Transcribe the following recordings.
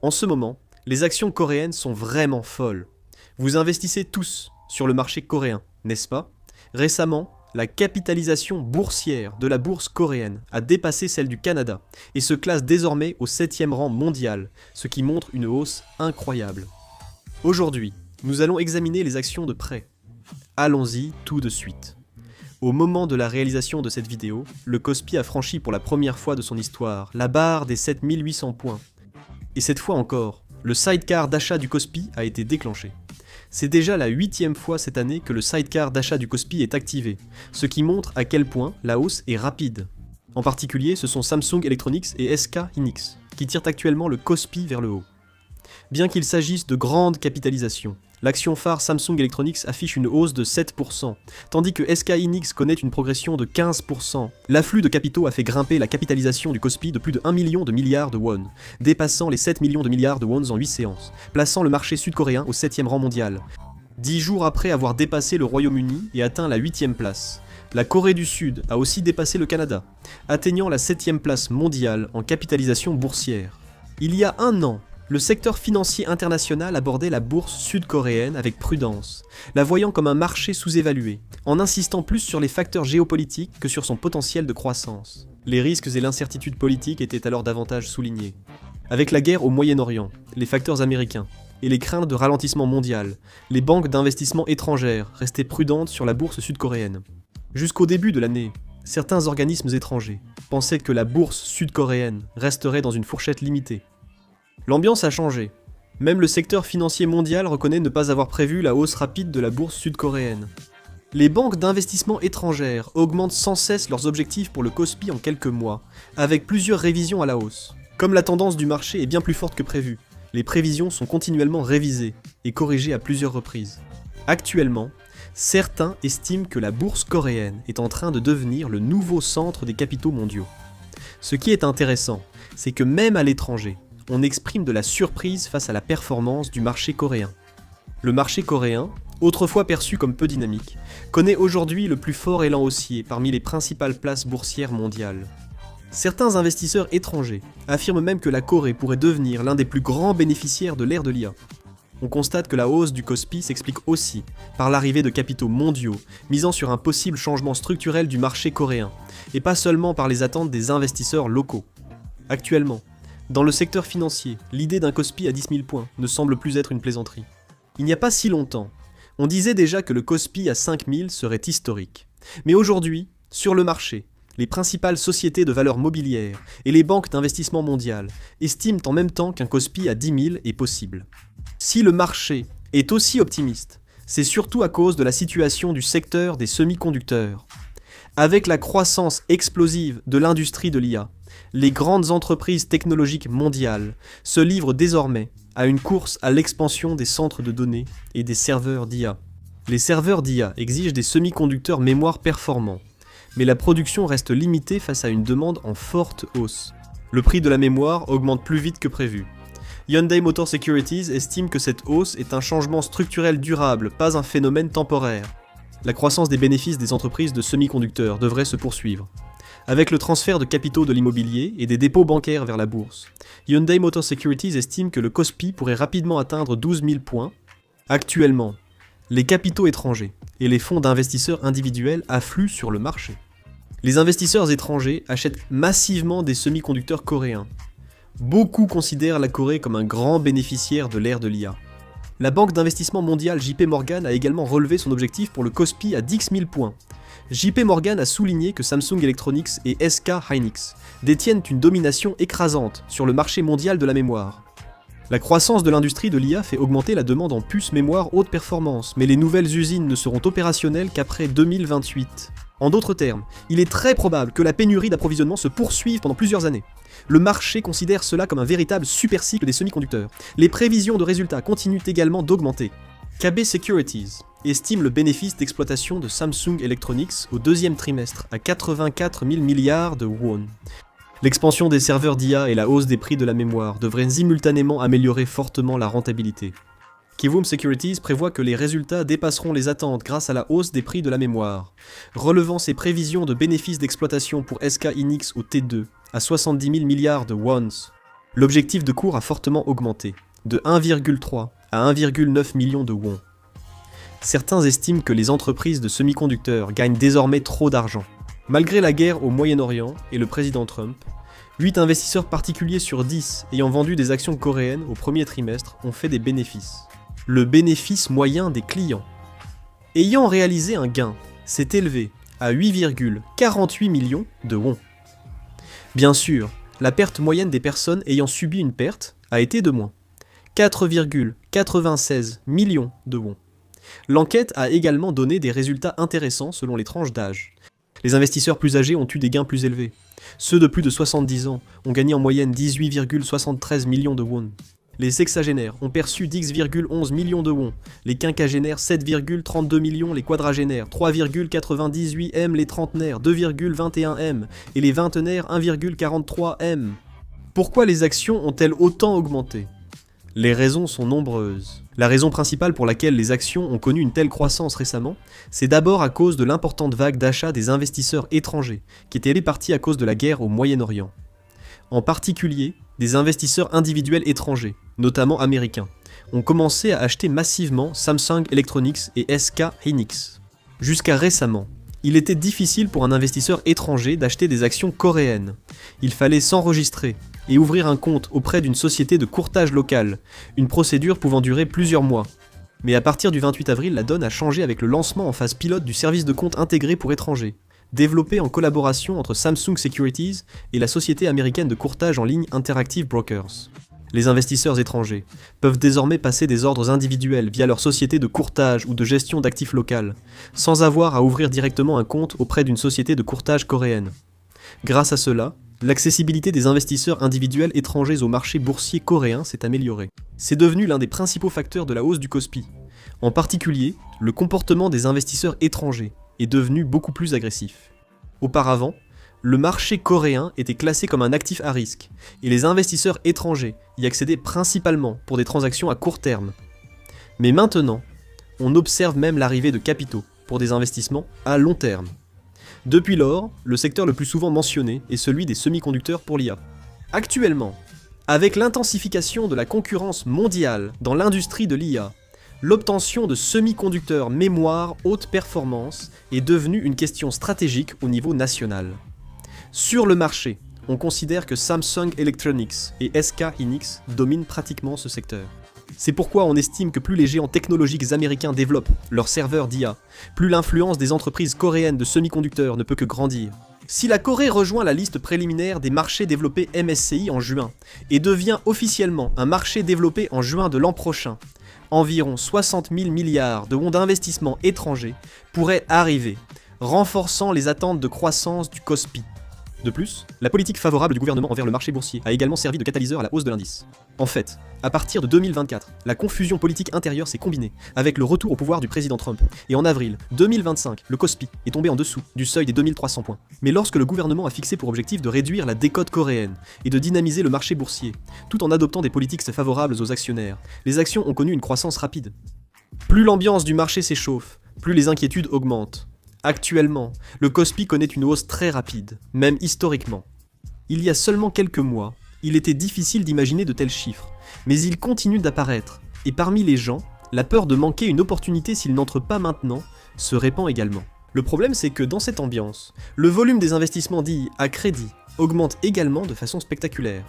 En ce moment, les actions coréennes sont vraiment folles. Vous investissez tous sur le marché coréen, n'est-ce pas? Récemment, la capitalisation boursière de la bourse coréenne a dépassé celle du Canada et se classe désormais au 7e rang mondial, ce qui montre une hausse incroyable. Aujourd'hui, nous allons examiner les actions de près. Allons-y tout de suite. Au moment de la réalisation de cette vidéo, le Kospi a franchi pour la première fois de son histoire la barre des 7800 points. Et cette fois encore, le sidecar d'achat du Kospi a été déclenché. C'est déjà la 8e fois cette année que le sidecar d'achat du Kospi est activé, ce qui montre à quel point la hausse est rapide. En particulier, ce sont Samsung Electronics et SK Hynix qui tirent actuellement le Kospi vers le haut. Bien qu'il s'agisse de grandes capitalisations, l'action phare Samsung Electronics affiche une hausse de 7%, tandis que SK Hynix connaît une progression de 15%. L'afflux de capitaux a fait grimper la capitalisation du Kospi de plus de 1 million de milliards de won, dépassant les 7 millions de milliards de wons en 8 séances, plaçant le marché sud-coréen au 7e rang mondial. 10 jours après avoir dépassé le Royaume-Uni et atteint la 8e place, la Corée du Sud a aussi dépassé le Canada, atteignant la 7e place mondiale en capitalisation boursière. Il y a un an, le secteur financier international abordait la bourse sud-coréenne avec prudence, la voyant comme un marché sous-évalué, en insistant plus sur les facteurs géopolitiques que sur son potentiel de croissance. Les risques et l'incertitude politique étaient alors davantage soulignés. Avec la guerre au Moyen-Orient, les facteurs américains et les craintes de ralentissement mondial, les banques d'investissement étrangères restaient prudentes sur la bourse sud-coréenne. Jusqu'au début de l'année, certains organismes étrangers pensaient que la bourse sud-coréenne resterait dans une fourchette limitée. L'ambiance a changé. Même le secteur financier mondial reconnaît ne pas avoir prévu la hausse rapide de la bourse sud-coréenne. Les banques d'investissement étrangères augmentent sans cesse leurs objectifs pour le Kospi en quelques mois, avec plusieurs révisions à la hausse. Comme la tendance du marché est bien plus forte que prévu, les prévisions sont continuellement révisées et corrigées à plusieurs reprises. Actuellement, certains estiment que la bourse coréenne est en train de devenir le nouveau centre des capitaux mondiaux. Ce qui est intéressant, c'est que même à l'étranger, on exprime de la surprise face à la performance du marché coréen. Le marché coréen, autrefois perçu comme peu dynamique, connaît aujourd'hui le plus fort élan haussier parmi les principales places boursières mondiales. Certains investisseurs étrangers affirment même que la Corée pourrait devenir l'un des plus grands bénéficiaires de l'ère de l'IA. On constate que la hausse du Kospi s'explique aussi par l'arrivée de capitaux mondiaux, misant sur un possible changement structurel du marché coréen, et pas seulement par les attentes des investisseurs locaux. Actuellement, dans le secteur financier, l'idée d'un Kospi à 10 000 points ne semble plus être une plaisanterie. Il n'y a pas si longtemps, on disait déjà que le Kospi à 5 000 serait historique. Mais aujourd'hui, sur le marché, les principales sociétés de valeurs mobilières et les banques d'investissement mondiales estiment en même temps qu'un Kospi à 10 000 est possible. Si le marché est aussi optimiste, c'est surtout à cause de la situation du secteur des semi-conducteurs. Avec la croissance explosive de l'industrie de l'IA, les grandes entreprises technologiques mondiales se livrent désormais à une course à l'expansion des centres de données et des serveurs d'IA. Les serveurs d'IA exigent des semi-conducteurs mémoire performants, mais la production reste limitée face à une demande en forte hausse. Le prix de la mémoire augmente plus vite que prévu. Hyundai Motor Securities estime que cette hausse est un changement structurel durable, pas un phénomène temporaire. La croissance des bénéfices des entreprises de semi-conducteurs devrait se poursuivre. Avec le transfert de capitaux de l'immobilier et des dépôts bancaires vers la bourse, Hyundai Motor Securities estime que le Kospi pourrait rapidement atteindre 12 000 points. Actuellement, les capitaux étrangers et les fonds d'investisseurs individuels affluent sur le marché. Les investisseurs étrangers achètent massivement des semi-conducteurs coréens. Beaucoup considèrent la Corée comme un grand bénéficiaire de l'ère de l'IA. La banque d'investissement mondiale JP Morgan a également relevé son objectif pour le Kospi à 10 000 points. JP Morgan a souligné que Samsung Electronics et SK Hynix détiennent une domination écrasante sur le marché mondial de la mémoire. La croissance de l'industrie de l'IA fait augmenter la demande en puces mémoire haute performance, mais les nouvelles usines ne seront opérationnelles qu'après 2028. En d'autres termes, il est très probable que la pénurie d'approvisionnement se poursuive pendant plusieurs années. Le marché considère cela comme un véritable super cycle des semi-conducteurs. Les prévisions de résultats continuent également d'augmenter. KB Securities estime le bénéfice d'exploitation de Samsung Electronics au deuxième trimestre à 84 000 milliards de won. L'expansion des serveurs d'IA et la hausse des prix de la mémoire devraient simultanément améliorer fortement la rentabilité. Kiwoom Securities prévoit que les résultats dépasseront les attentes grâce à la hausse des prix de la mémoire, relevant ses prévisions de bénéfices d'exploitation pour SK Hynix au T2 à 70 000 milliards de wons. L'objectif de cours a fortement augmenté, de 1,3 à 1,9 million de won. Certains estiment que les entreprises de semi-conducteurs gagnent désormais trop d'argent. Malgré la guerre au Moyen-Orient et le président Trump, 8 investisseurs particuliers sur 10 ayant vendu des actions coréennes au premier trimestre ont fait des bénéfices. Le bénéfice moyen des clients ayant réalisé un gain s'est élevé à 8,48 millions de won. Bien sûr, la perte moyenne des personnes ayant subi une perte a été de moins, 4,96 millions de won. L'enquête a également donné des résultats intéressants selon les tranches d'âge. Les investisseurs plus âgés ont eu des gains plus élevés. Ceux de plus de 70 ans ont gagné en moyenne 18,73 millions de won. Les sexagénaires ont perçu 10,11 millions de won, les quinquagénaires 7,32 millions, les quadragénaires 3,98 M, les trentenaires 2,21 M et les vingtenaires 1,43 M. Pourquoi les actions ont-elles autant augmenté ? Les raisons sont nombreuses. La raison principale pour laquelle les actions ont connu une telle croissance récemment, c'est d'abord à cause de l'importante vague d'achat des investisseurs étrangers, qui étaient répartis à cause de la guerre au Moyen-Orient. En particulier, des investisseurs individuels étrangers, notamment américains, ont commencé à acheter massivement Samsung Electronics et SK Hynix. Jusqu'à récemment, il était difficile pour un investisseur étranger d'acheter des actions coréennes. Il fallait s'enregistrer et ouvrir un compte auprès d'une société de courtage locale, une procédure pouvant durer plusieurs mois. Mais à partir du 28 avril, la donne a changé avec le lancement en phase pilote du service de compte intégré pour étrangers, développé en collaboration entre Samsung Securities et la société américaine de courtage en ligne Interactive Brokers. Les investisseurs étrangers peuvent désormais passer des ordres individuels via leur société de courtage ou de gestion d'actifs locales, sans avoir à ouvrir directement un compte auprès d'une société de courtage coréenne. Grâce à cela, l'accessibilité des investisseurs individuels étrangers au marché boursier coréen s'est améliorée. C'est devenu l'un des principaux facteurs de la hausse du Kospi. En particulier, le comportement des investisseurs étrangers est devenu beaucoup plus agressif. Auparavant, le marché coréen était classé comme un actif à risque, et les investisseurs étrangers y accédaient principalement pour des transactions à court terme. Mais maintenant, on observe même l'arrivée de capitaux pour des investissements à long terme. Depuis lors, le secteur le plus souvent mentionné est celui des semi-conducteurs pour l'IA. Actuellement, avec l'intensification de la concurrence mondiale dans l'industrie de l'IA, l'obtention de semi-conducteurs mémoire haute performance est devenue une question stratégique au niveau national. Sur le marché, on considère que Samsung Electronics et SK Hynix dominent pratiquement ce secteur. C'est pourquoi on estime que plus les géants technologiques américains développent leurs serveurs d'IA, plus l'influence des entreprises coréennes de semi-conducteurs ne peut que grandir. Si la Corée rejoint la liste préliminaire des marchés développés MSCI en juin et devient officiellement un marché développé en juin de l'an prochain, environ 60 000 milliards de won d'investissements étrangers pourraient arriver, renforçant les attentes de croissance du Kospi. De plus, la politique favorable du gouvernement envers le marché boursier a également servi de catalyseur à la hausse de l'indice. En fait, à partir de 2024, la confusion politique intérieure s'est combinée avec le retour au pouvoir du président Trump, et en avril 2025, le Kospi est tombé en dessous du seuil des 2300 points. Mais lorsque le gouvernement a fixé pour objectif de réduire la décote coréenne et de dynamiser le marché boursier, tout en adoptant des politiques favorables aux actionnaires, les actions ont connu une croissance rapide. Plus l'ambiance du marché s'échauffe, plus les inquiétudes augmentent. Actuellement, le Kospi connaît une hausse très rapide, même historiquement. Il y a seulement quelques mois, il était difficile d'imaginer de tels chiffres, mais ils continuent d'apparaître, et parmi les gens, la peur de manquer une opportunité s'ils n'entrent pas maintenant se répand également. Le problème, c'est que dans cette ambiance, le volume des investissements dits à crédit augmente également de façon spectaculaire.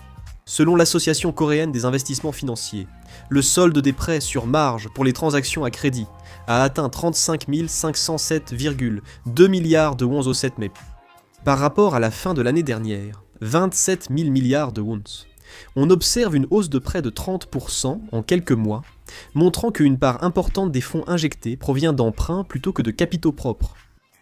Selon l'Association coréenne des investissements financiers, le solde des prêts sur marge pour les transactions à crédit a atteint 35 507,2 milliards de wons au 7 mai. Par rapport à la fin de l'année dernière, 27 000 milliards de wons. On observe une hausse de près de 30% en quelques mois, montrant qu'une part importante des fonds injectés provient d'emprunts plutôt que de capitaux propres.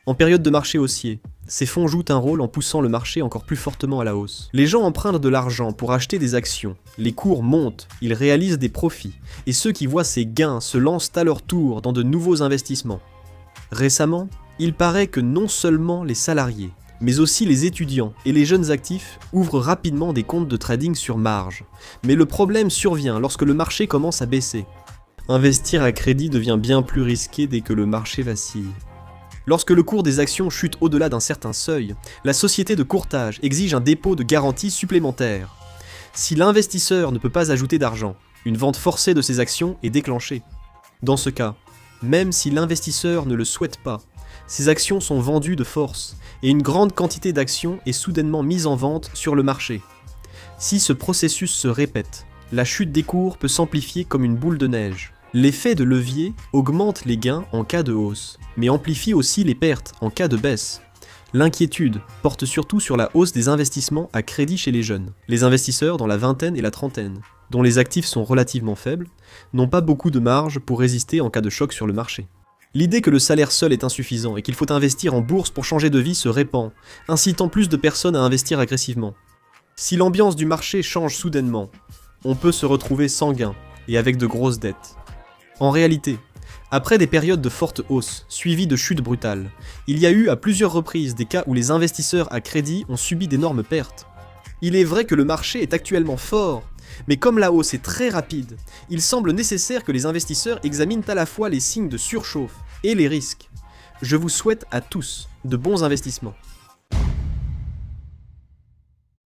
En période de marché haussier, ces fonds jouent un rôle en poussant le marché encore plus fortement à la hausse. Les gens empruntent de l'argent pour acheter des actions, les cours montent, ils réalisent des profits, et ceux qui voient ces gains se lancent à leur tour dans de nouveaux investissements. Récemment, il paraît que non seulement les salariés, mais aussi les étudiants et les jeunes actifs ouvrent rapidement des comptes de trading sur marge. Mais le problème survient lorsque le marché commence à baisser. Investir à crédit devient bien plus risqué dès que le marché vacille. Lorsque le cours des actions chute au-delà d'un certain seuil, la société de courtage exige un dépôt de garantie supplémentaire. Si l'investisseur ne peut pas ajouter d'argent, une vente forcée de ses actions est déclenchée. Dans ce cas, même si l'investisseur ne le souhaite pas, ses actions sont vendues de force et une grande quantité d'actions est soudainement mise en vente sur le marché. Si ce processus se répète, la chute des cours peut s'amplifier comme une boule de neige. L'effet de levier augmente les gains en cas de hausse, mais amplifie aussi les pertes en cas de baisse. L'inquiétude porte surtout sur la hausse des investissements à crédit chez les jeunes. Les investisseurs dans la vingtaine et la trentaine, dont les actifs sont relativement faibles, n'ont pas beaucoup de marge pour résister en cas de choc sur le marché. L'idée que le salaire seul est insuffisant et qu'il faut investir en bourse pour changer de vie se répand, incitant plus de personnes à investir agressivement. Si l'ambiance du marché change soudainement, on peut se retrouver sans gain et avec de grosses dettes. En réalité, après des périodes de forte hausse, suivies de chutes brutales, il y a eu à plusieurs reprises des cas où les investisseurs à crédit ont subi d'énormes pertes. Il est vrai que le marché est actuellement fort, mais comme la hausse est très rapide, il semble nécessaire que les investisseurs examinent à la fois les signes de surchauffe et les risques. Je vous souhaite à tous de bons investissements.